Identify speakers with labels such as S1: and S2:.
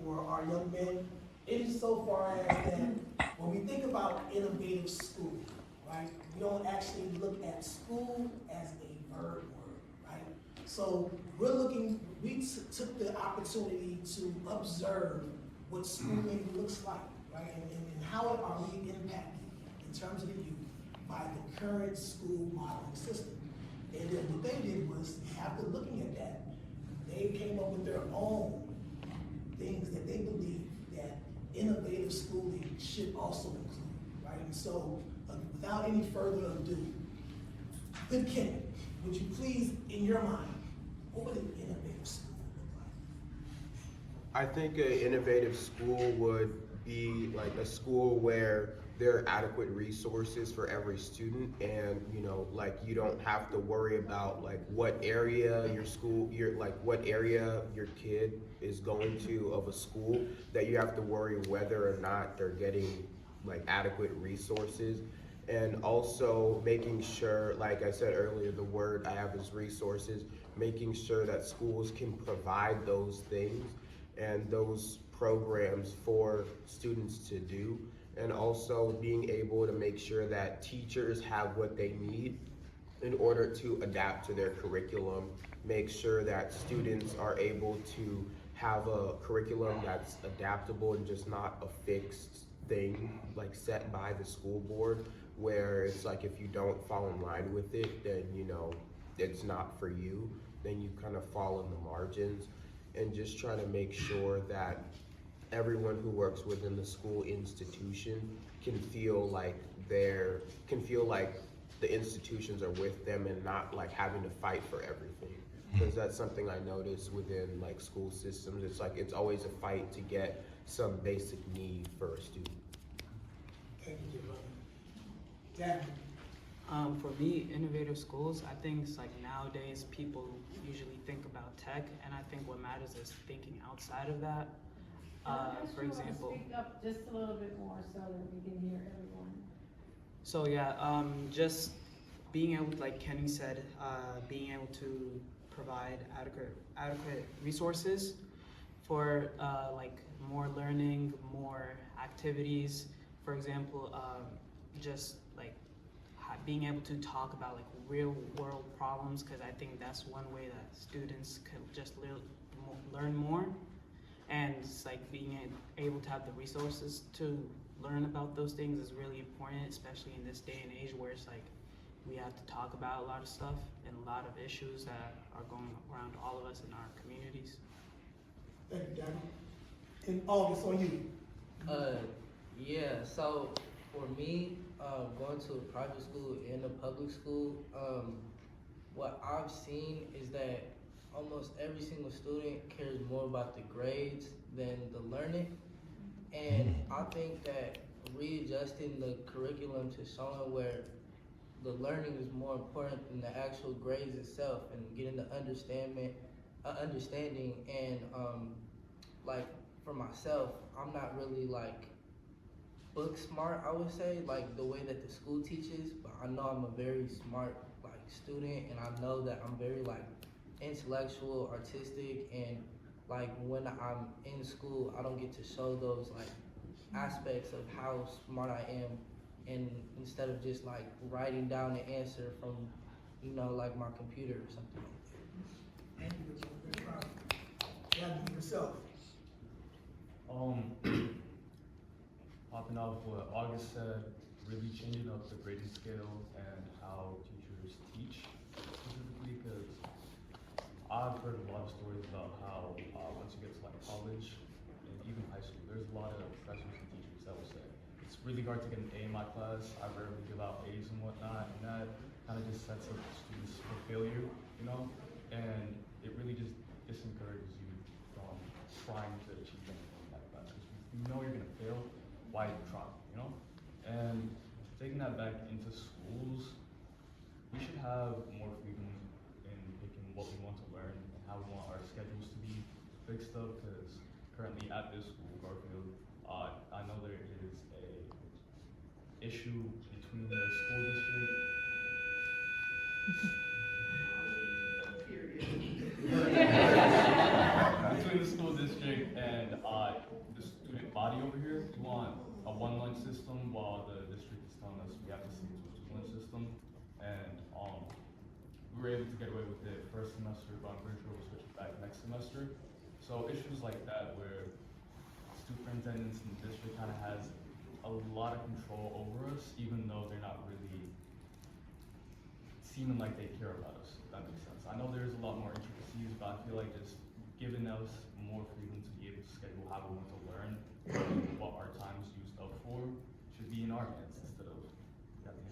S1: for our young men, insofar as that when we think about innovative schooling, right, we don't actually look at school as a verb word, right? So we took the opportunity to observe what schooling looks like, right? And how are we impacted in terms of the youth by the current school modeling system. And then what they did was, after looking at that, they came up with their own things that they believe that innovative schooling should also include, right? And so, without any further ado, good Ken, would you please, in your mind, what would an innovative school look like?
S2: I think an innovative school would be like a school where there are adequate resources for every student, and like you don't have to worry about like what area your kid is going to of a school, that you have to worry whether or not they're getting like adequate resources. And also making sure, like I said earlier, the word I have is resources, making sure that schools can provide those things and those programs for students to do, and also being able to make sure that teachers have what they need in order to adapt to their curriculum, make sure that students are able to have a curriculum that's adaptable and just not a fixed thing like set by the school board, where it's like if you don't fall in line with it, then it's not for you, then you kind of fall in the margins. And just trying to make sure that everyone who works within the school institution can feel like the institutions are with them and not like having to fight for everything. Because that's something I notice within like school systems. It's like it's always a fight to get some basic need for a student.
S1: Thank you, brother. Dan?
S3: For me, innovative schools, I think it's like nowadays people usually think about tech, and I think what matters is thinking outside of that. For example,
S4: Speak up just a little bit more so that we can hear everyone.
S3: so yeah, just being able, like Kenny said, being able to provide adequate resources for like more learning, more activities. For example, just like being able to talk about like real world problems, because I think that's one way that students can just learn more. And it's like being able to have the resources to learn about those things is really important, especially in this day and age where it's like we have to talk about a lot of stuff and a lot of issues that are going around all of us in our communities.
S1: Thank you, Dan. And August, on you.
S5: Yeah, so for me, going to a private school and a public school, what I've seen is that almost every single student cares more about the grades than the learning. And I think that readjusting the curriculum to showing where the learning is more important than the actual grades itself, and getting the understanding and like for myself, I'm not really like book smart, I would say, like the way that the school teaches, but I know I'm a very smart like student, and I know that I'm very like intellectual, artistic, and like when I'm in school, I don't get to show those like aspects of how smart I am, and instead of just like writing down the answer from like my computer or something like that.
S1: Thank you, Richard. Good problem. Dan, yourself.
S6: Popping off what August said, really changing up the grading scale and how teachers teach specifically, because I've heard a lot of stories about how once you get to like college and even high school, there's a lot of professors and teachers that will say it's really hard to get an A in my class. I rarely give out A's and whatnot, and that kind of just sets up the students for failure, and it really just disencourages you from trying to achieve anything in that class, because you know you're gonna fail. Why even try, And taking that back into schools, we should have more freedom in picking what we want to learn and how we want our schedules to be fixed up, because currently at this school, Garfield, I know there is a issue between the school district. Between the school district district and the student body over here, we want a one lunch system, while the district is telling us we have to stick to a two lunch system. And we were able to get away with it first semester, but I'm pretty sure we'll switch it back next semester. So issues like that where superintendents in the district kind of has a lot of control over us, even though they're not really seeming like they care about us, if that makes sense. I know there's a lot more intricacies, but I feel like just giving us more freedom to be able to schedule how we want to learn, what our time is used up for, should be in our hands instead of having